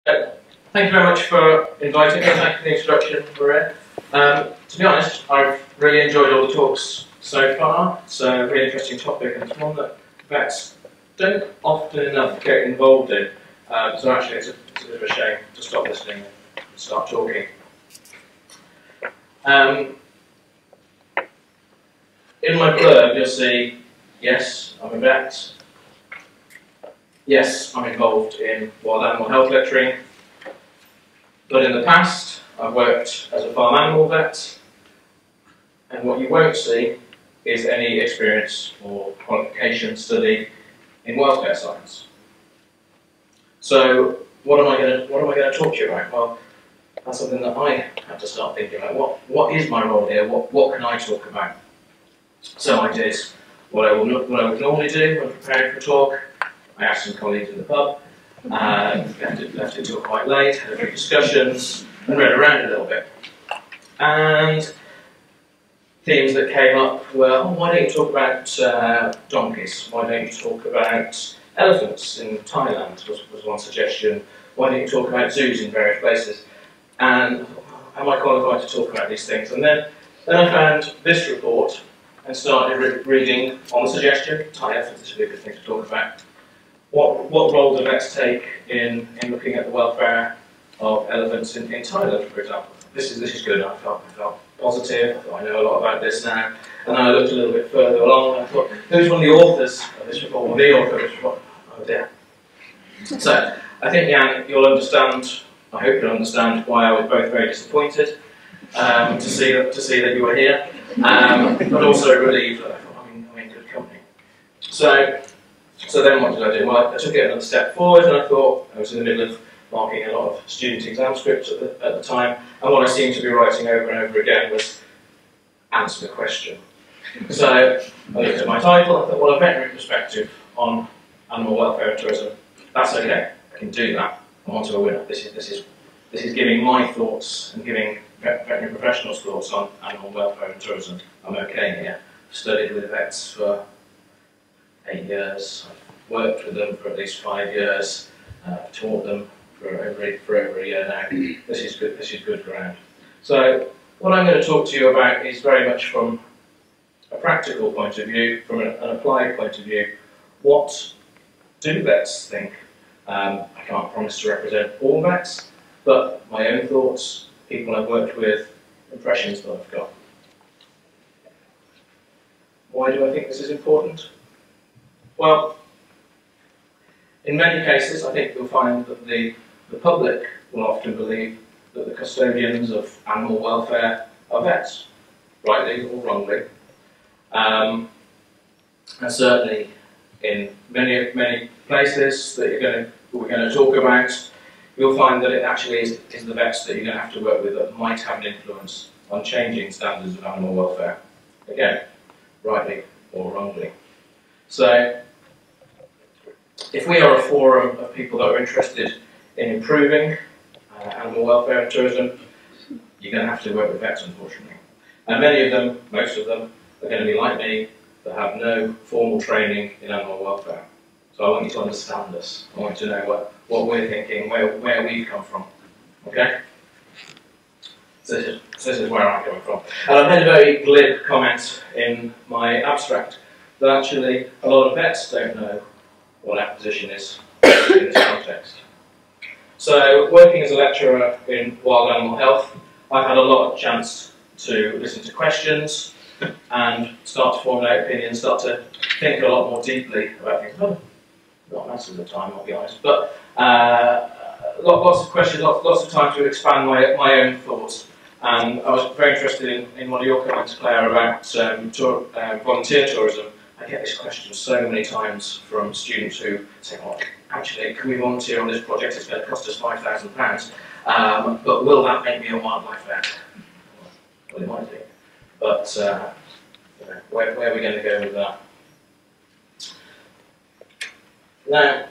Thank you very much for inviting me. Thank you for the introduction, Maria. To be honest, I've really enjoyed all the talks so far. It's a really interesting topic, and it's one that vets don't often enough get involved in. So actually, it's a bit of a shame to stop listening and start talking. In my blurb, you'll see, yes, I'm a vet. Yes, I'm involved in wild animal health lecturing. But in the past, I've worked as a farm animal vet, and what you won't see is any experience or qualification study in welfare science. So, what am I going to talk to you about? Well, that's something that I had to start thinking about. What is my role here? What can I talk about? So I did what I would normally do when preparing for a talk. I asked some colleagues in the pub. Left it till quite late, had a few discussions, and read around a little bit. And themes that came up were, oh, why don't you talk about donkeys? Why don't you talk about elephants in Thailand, was one suggestion. Why don't you talk about zoos in various places? And am I qualified to talk about these things? And then I found this report and started reading on the suggestion. Thai elephants is a good thing to talk about. What role do vets take in looking at the welfare of elephants in Thailand, for example? This is good. I felt positive. I thought I know a lot about this now. And then I looked a little bit further along and I thought, who's one of the authors of this report, or the author of this report? Oh dear. So I think, Jan, you'll understand. I hope you'll understand why I was both very disappointed to see that you were here, but also relieved that I thought I'm in good company. So then what did I do? Well, I took it another step forward, and I thought, I was in the middle of marking a lot of student exam scripts at the time, and what I seemed to be writing over and over again was answer the question. So I looked at my title, I thought, well, a veterinary perspective on animal welfare and tourism, that's okay, I can do that, I'm onto a winner. This is giving my thoughts and giving veterinary professionals' thoughts on animal welfare and tourism. I'm okay here. I've studied with vets for 8 years. I've worked with them for at least 5 years. I've taught them for over a year now. This is good ground. So what I'm going to talk to you about is very much from a practical point of view, from an applied point of view. What do vets think? I can't promise to represent all vets, but my own thoughts, people I've worked with, impressions that I've got. Why do I think this is important? Well, in many cases, I think you'll find that the public will often believe that the custodians of animal welfare are vets, rightly or wrongly. And certainly in many places that we're going to talk about, you'll find that it actually is the vets that you're going to have to work with that might have an influence on changing standards of animal welfare. Again, rightly or wrongly. So, if we are a forum of people that are interested in improving animal welfare and tourism, you're going to have to work with vets, unfortunately. And many of them, most of them, are going to be like me, that have no formal training in animal welfare. So I want you to understand us. I want you to know what we're thinking, where we've come from. Okay? So this is where I'm coming from. And I've made a very glib comment in my abstract that actually a lot of vets don't know what our position is in this context. So, working as a lecturer in wild animal health, I've had a lot of chance to listen to questions and start to formulate opinions, start to think a lot more deeply about things. Well, not most of the time, I'll be honest, but lots of questions, lots of time to expand my own thoughts. And I was very interested in one of your comments, Claire, about volunteer tourism. I get this question so many times from students who say, well, actually, can we volunteer on this project? It's going to cost us £5,000, but will that make me a wildlife vet? Well, it might do. But where are we going to go with that? Now,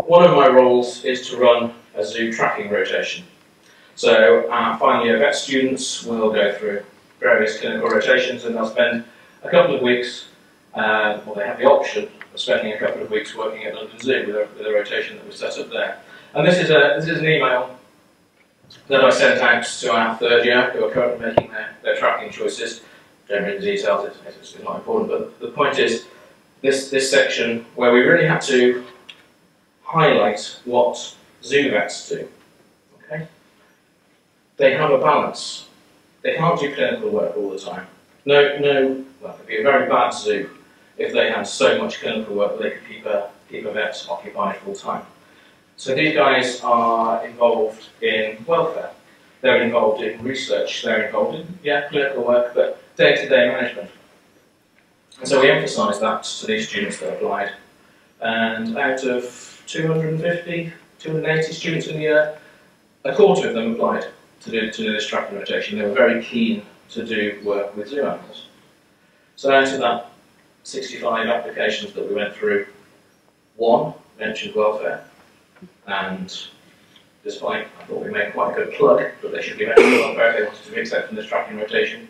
one of my roles is to run a zoo tracking rotation. So our final year vet students will go through various clinical rotations, and they'll spend a couple of weeks, well, they have the option spending a couple of weeks working at London Zoo with a rotation that was set up there. And this is an email that I sent out to our third year who are currently making their tracking choices. Don't read the details, it's not important, but the point is this section where we really had to highlight what zoo vets do. Okay? They have a balance. They can't do clinical work all the time. Well, it'd be a very bad zoo if they had so much clinical work that they could keep a vet occupied full time. So these guys are involved in welfare. They're involved in research. They're involved in, clinical work, but day-to-day management. And so we emphasised that to these students that applied. And out of 250, 280 students in the year, a quarter of them applied to do this tracking rotation. They were very keen to do work with zoo animals. So out of that 65 applications that we went through, one mentioned welfare, and despite I thought we made quite a good plug that they should be mentioning welfare if they wanted to be accepted in this tracking rotation,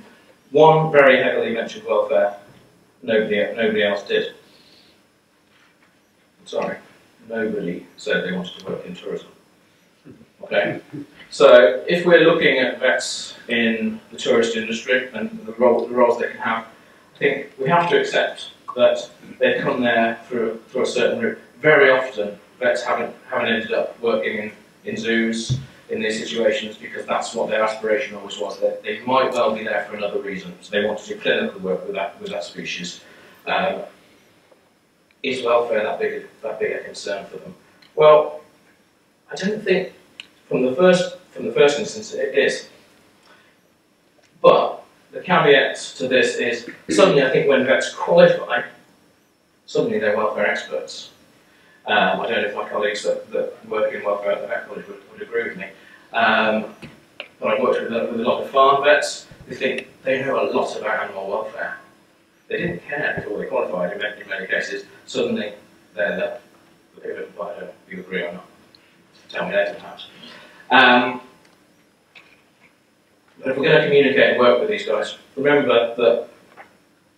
one very heavily mentioned welfare, nobody else did. Sorry, nobody said they wanted to work in tourism. Okay, so if we're looking at vets in the tourist industry and the roles they can have, I think we have to accept that they come there through a certain route. Very often, vets haven't ended up working in zoos in these situations because that's what their aspiration always was. They might well be there for another reason. So they want to do clinical work with that species. Is welfare that big a concern for them? Well, I don't think from the first instance it is. But the caveat to this is suddenly I think when vets qualify, suddenly they're welfare experts. I don't know if my colleagues that work in welfare at the Vet College would agree with me. But I've worked with a lot of farm vets who think they know a lot about animal welfare. They didn't care before they qualified in many cases. Suddenly they're the pivot, but I don't know if you agree or not. Tell me later perhaps. But if we're going to communicate and work with these guys, remember that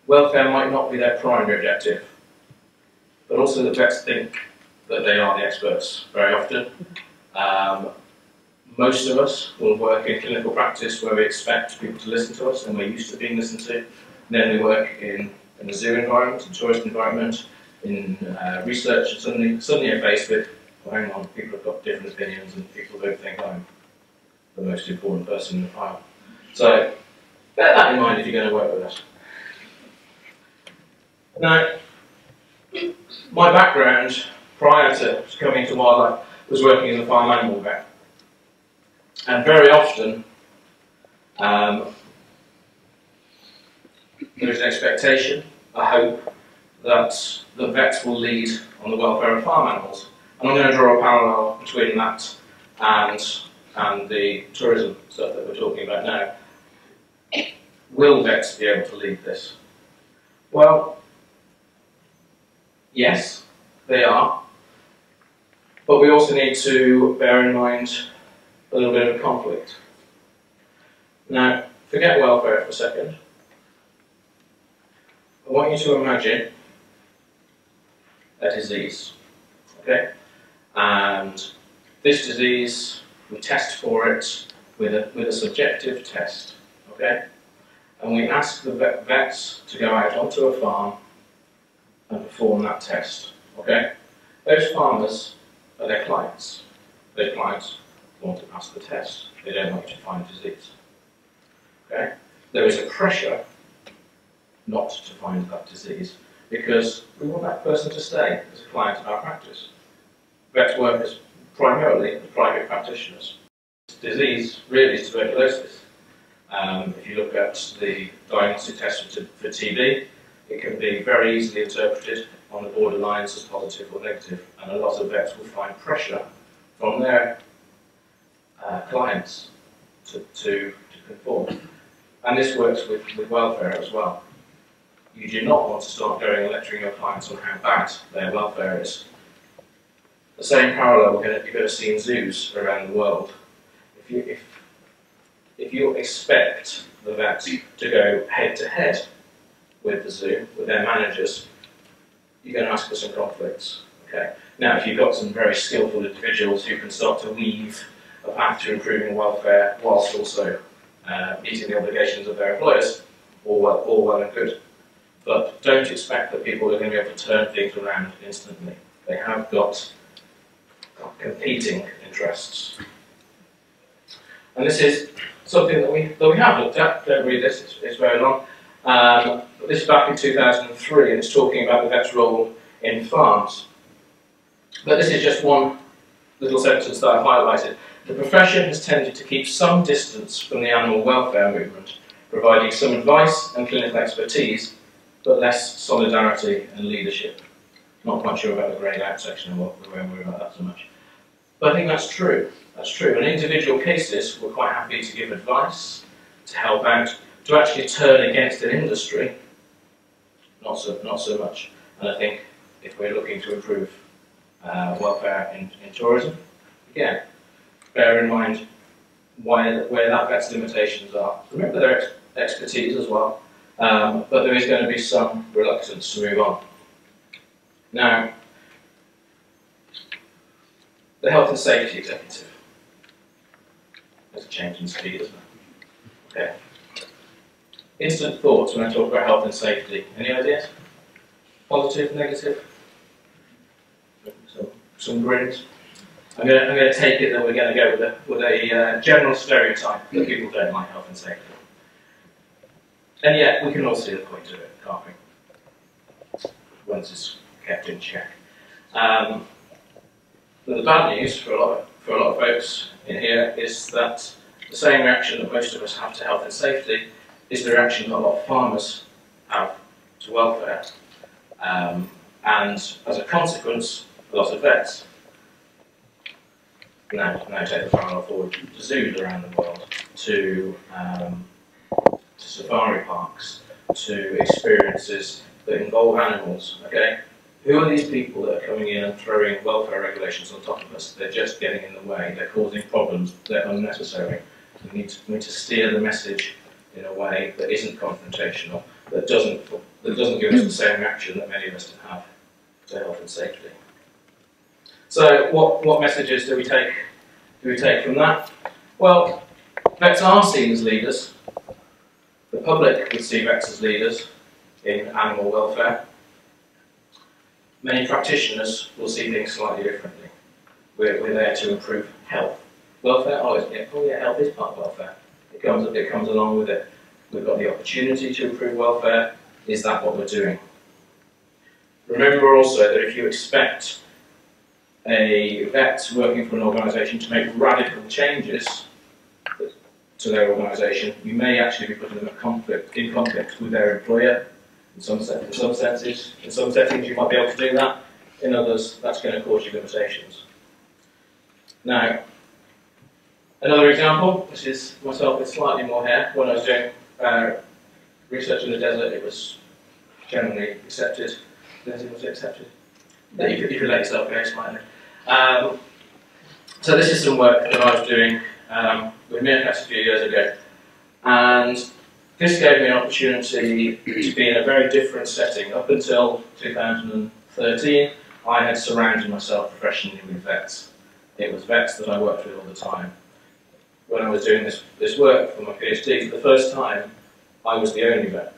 welfare might not be their primary objective, but also the vets think that they are the experts very often. Most of us will work in clinical practice where we expect people to listen to us and we're used to being listened to. Then we work in a zoo environment, in tourist environment, in research, and suddenly you're faced with, well, hang on, people have got different opinions and people don't think I'm the most important person in the file. So bear that in mind if you're going to work with us. Now, my background prior to coming to wildlife was working as a farm animal vet. And very often, there is an expectation, a hope, that the vets will lead on the welfare of farm animals. And I'm going to draw a parallel between that and the tourism stuff that we're talking about now. Will vets be able to lead this? Well, yes, they are. But we also need to bear in mind a little bit of a conflict. Now, forget welfare for a second. I want you to imagine a disease, okay? And this disease, we test for it with a subjective test, okay? And we ask the vets to go out onto a farm and perform that test, okay? Those farmers are their clients. Those clients want to pass the test. They don't want you to find disease, okay? There is a pressure not to find that disease because we want that person to stay as a client in our practice. Vets work as primarily as private practitioners. Disease really is tuberculosis. If you look at the diagnostic test for TB, it can be very easily interpreted on the borderlines as positive or negative, and a lot of vets will find pressure from their clients to conform. And this works with welfare as well. You do not want to start going and lecturing your clients on how bad their welfare is. The same parallel you're going to see in zoos around the world. If you expect the vet to go head to head with the zoo, with their managers, you're going to ask for some conflicts. Okay. Now, if you've got some very skillful individuals who can start to weave a path to improving welfare whilst also meeting the obligations of their employers, all well and good. But don't expect that people are going to be able to turn things around instantly. They have got competing interests. And this is something that we have looked at. Don't read this, it's very long. But this is back in 2003, and it's talking about the vet's role in farms. But this is just one little sentence that I've highlighted. The profession has tended to keep some distance from the animal welfare movement, providing some advice and clinical expertise, but less solidarity and leadership. Not quite sure about the greyed out section, and we won't worry about that so much. But I think that's true. That's true. In individual cases, we're quite happy to give advice, to help out, to actually turn against an industry, not so much. And I think if we're looking to improve welfare in tourism, again, bear in mind where that vet's limitations are. Remember their expertise as well, but there is going to be some reluctance to move on. Now, the health and safety executive. There's a change in speed, isn't it? Okay. Instant thoughts when I talk about health and safety. Any ideas? Positive, negative? Some grins. I'm going to take it that we're going to go with a general stereotype that people don't like health and safety. And yet, we can all see the point of it, can't we? Once it's kept in check. But the bad news for a lot of folks in here is that the same reaction that most of us have to health and safety is the reaction that a lot of farmers have to welfare. And as a consequence, a lot of vets now take the parallel forward to zoos around the world, to safari parks, to experiences that involve animals. Okay, who are these people that are coming in and throwing welfare regulations on top of us? They're just getting in the way. They're causing problems. They're unnecessary. We need to steer the message in a way that isn't confrontational, that doesn't give us the same reaction that many of us have to health and safety. So, what messages do we take from that? Well, vets are seen as leaders. The public would see vets as leaders in animal welfare. Many practitioners will see things slightly differently. We're there to improve health. Welfare, yeah, health is part of welfare. It comes along with it. We've got the opportunity to improve welfare. Is that what we're doing? Remember also that if you expect a vet working for an organisation to make radical changes to their organisation, you may actually be putting them in conflict with their employer. In some senses, in some settings you might be able to do that. In others, that's going to cause you limitations. Now, another example, this is myself with slightly more hair. When I was doing research in the desert, it was generally accepted. Was it accepted? That you could let yourself go slightly. So this is some work that I was doing with meerkats a few years ago, and this gave me an opportunity to be in a very different setting. Up until 2013, I had surrounded myself professionally with vets. It was vets that I worked with all the time. When I was doing this work for my PhD, for the first time, I was the only vet.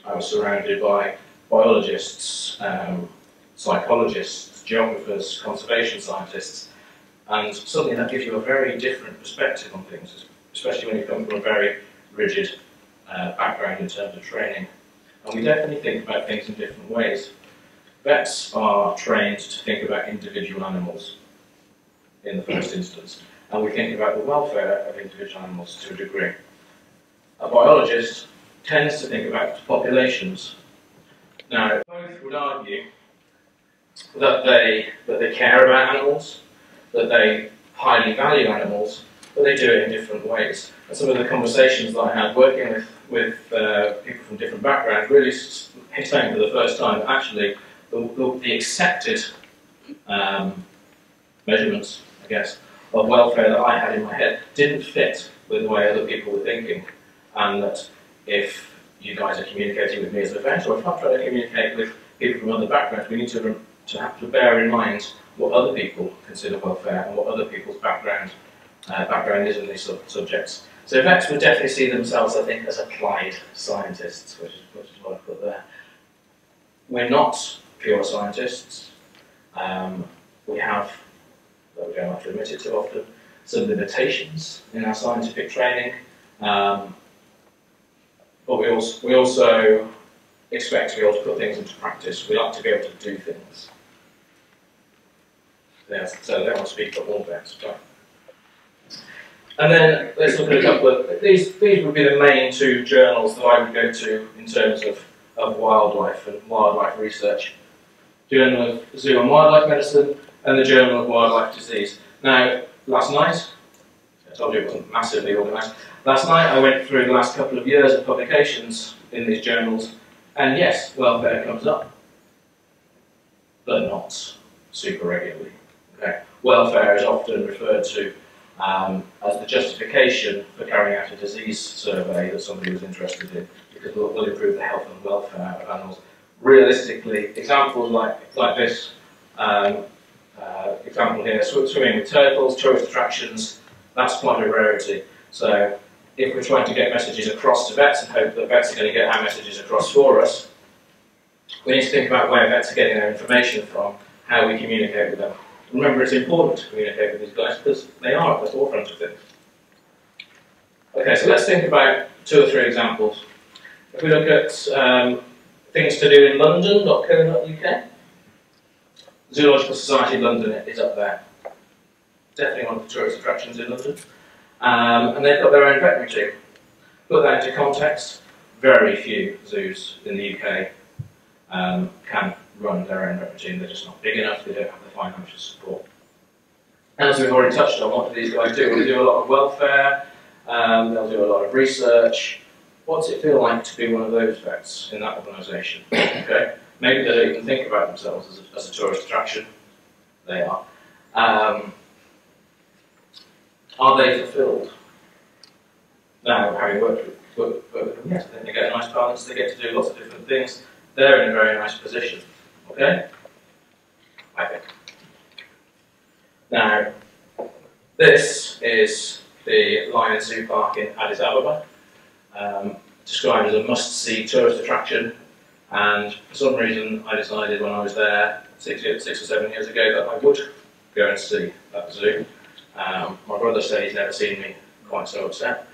I was surrounded by biologists, psychologists, geographers, conservation scientists, and suddenly that gives you a very different perspective on things, especially when you come from a very rigid background in terms of training. And we definitely think about things in different ways. Vets are trained to think about individual animals in the first instance, and we think about the welfare of individual animals to a degree. A biologist tends to think about populations. Now, both would argue that they care about animals, that they highly value animals, but they do it in different ways. And some of the conversations that I had working with people from different backgrounds really hit home for the first time that actually the accepted measurements, I guess, of welfare that I had in my head didn't fit with the way other people were thinking. And that if you guys are communicating with me as a vet, or if I'm trying to communicate with people from other backgrounds, we need to have to bear in mind what other people consider welfare and what other people's background is in these subjects. So vets would definitely see themselves, I think, as applied scientists, which is what I put there. We're not pure scientists. We have, though we don't have to admit it too often, some limitations in our scientific training, but we also expect to be able to put things into practice. We like to be able to do things. So they want to speak for all vets. And then let's look at a couple of these. These would be the main two journals that I would go to in terms of wildlife and wildlife research. Journal of Zoo and Wildlife Medicine and the Journal of Wildlife Disease. Now, last night, I told you it wasn't massively organised. Last night I went through the last couple of years of publications in these journals, and yes, welfare comes up, but not super regularly. Okay. Welfare is often referred to as the justification for carrying out a disease survey that somebody was interested in, because it will improve the health and welfare of animals. Realistically, examples like this example here, swimming with turtles, tourist attractions, that's quite a rarity. So if we're trying to get messages across to vets and hope that vets are going to get our messages across for us, we need to think about where vets are getting their information from, how we communicate with them. Remember, it's important to communicate with these guys because they are at the forefront of things. Okay, so let's think about 2 or 3 examples. If we look at things to do in London.co.uk, Zoological Society of London is up there. Definitely one of the tourist attractions in London. And they've got their own veterinary team. Put that into context, very few zoos in the UK can run their own veterinary team. They're just not big enough, they don't have the financial support. And as we've already touched on, what do these guys do? They do a lot of welfare, they'll do a lot of research. What's it feel like to be one of those vets in that organisation? Okay? Maybe they don't even think about themselves as a tourist attraction. They are. Are they fulfilled? Now, having worked with them, yes, then they get a nice balance, they get to do lots of different things. They're in a very nice position. Okay? I think. Now, this is the Lion Zoo Park in Addis Ababa. Described as a must-see tourist attraction, and for some reason I decided when I was there 6 or 7 years ago that I would go and see that zoo. My brother said he's never seen me quite so upset.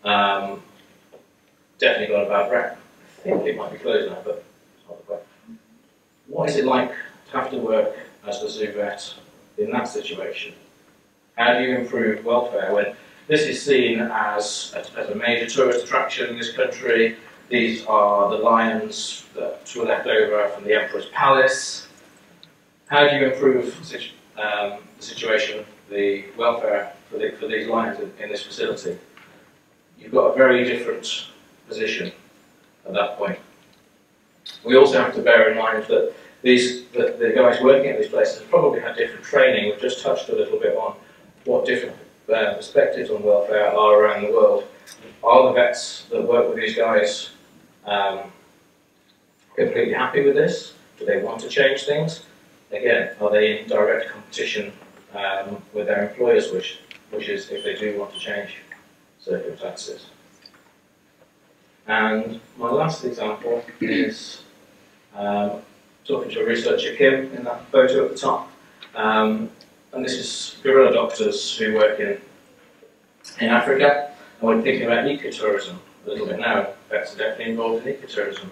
Definitely got a bad rep. I think it might be closed now, but it's not the way. What is it like to have to work as the zoo vet in that situation? How do you improve welfare when this is seen as a major tourist attraction in this country? These are the lions that were left over from the Emperor's Palace. How do you improve the situation, the welfare for these lions in this facility? You've got a very different position at that point. We also have to bear in mind that the guys working at these places probably had different training. We've just touched a little bit on what different perspectives on welfare are around the world. Are the vets that work with these guys completely happy with this? Do they want to change things? Again, are they in direct competition with their employers' wishes if they do want to change circumstances? And my last example is talking to a researcher, Kim, in that photo at the top. And this is gorilla doctors who work in Africa. And we're thinking about ecotourism a little bit now. Vets are definitely involved in ecotourism.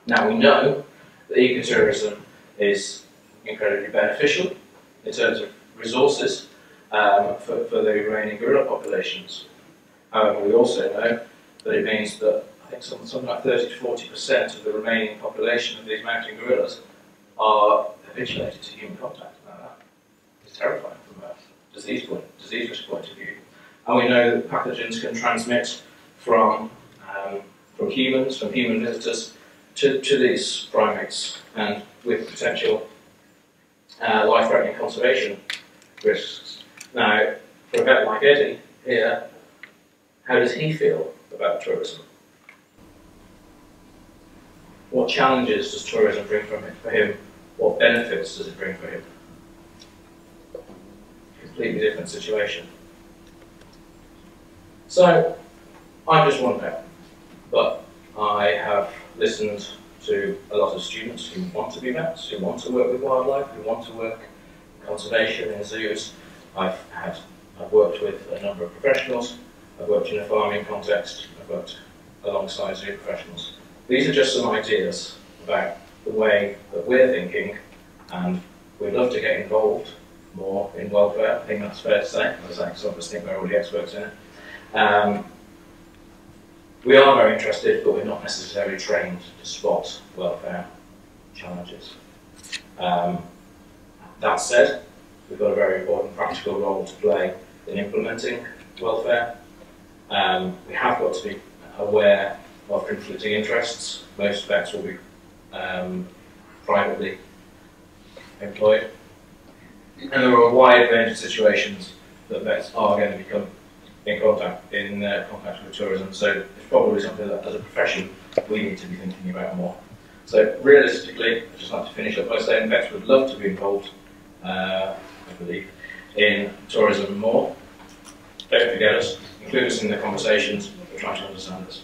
Now we know that ecotourism is incredibly beneficial in terms of resources for the remaining gorilla populations. However, we also know that it means that I think something like 30 to 40% of the remaining population of these mountain gorillas are habituated to human contact. Now, that is terrifying from a disease risk point of view. And we know that pathogens can transmit from humans, from human visitors, to these primates, and with potential life-threatening conservation risks. Now, for a vet like Eddie here, how does he feel about tourism? What challenges does tourism bring for him? What benefits does it bring for him? Completely different situation. So, I'm just one vet, but I have listened to a lot of students who want to be vets, who want to work with wildlife, who want to work in conservation in zoos. I've worked with a number of professionals. I've worked in a farming context. I've worked alongside zoo professionals. These are just some ideas about the way that we're thinking, and we'd love to get involved more in welfare. I think that's fair to say. As I say, some of us think we're already experts in it. We are very interested, but we're not necessarily trained to spot welfare challenges. That said, we've got a very important practical role to play in implementing welfare. We have got to be aware of conflicting interests. Most vets will be privately employed. And there are a wide range of situations that vets are going to become in contact with tourism. So it's probably something that, as a profession, we need to be thinking about more. So realistically, I'd just like to finish up by saying vets would love to be involved, I believe, in tourism more. Don't forget us, include us in the conversations, we're trying to understand this.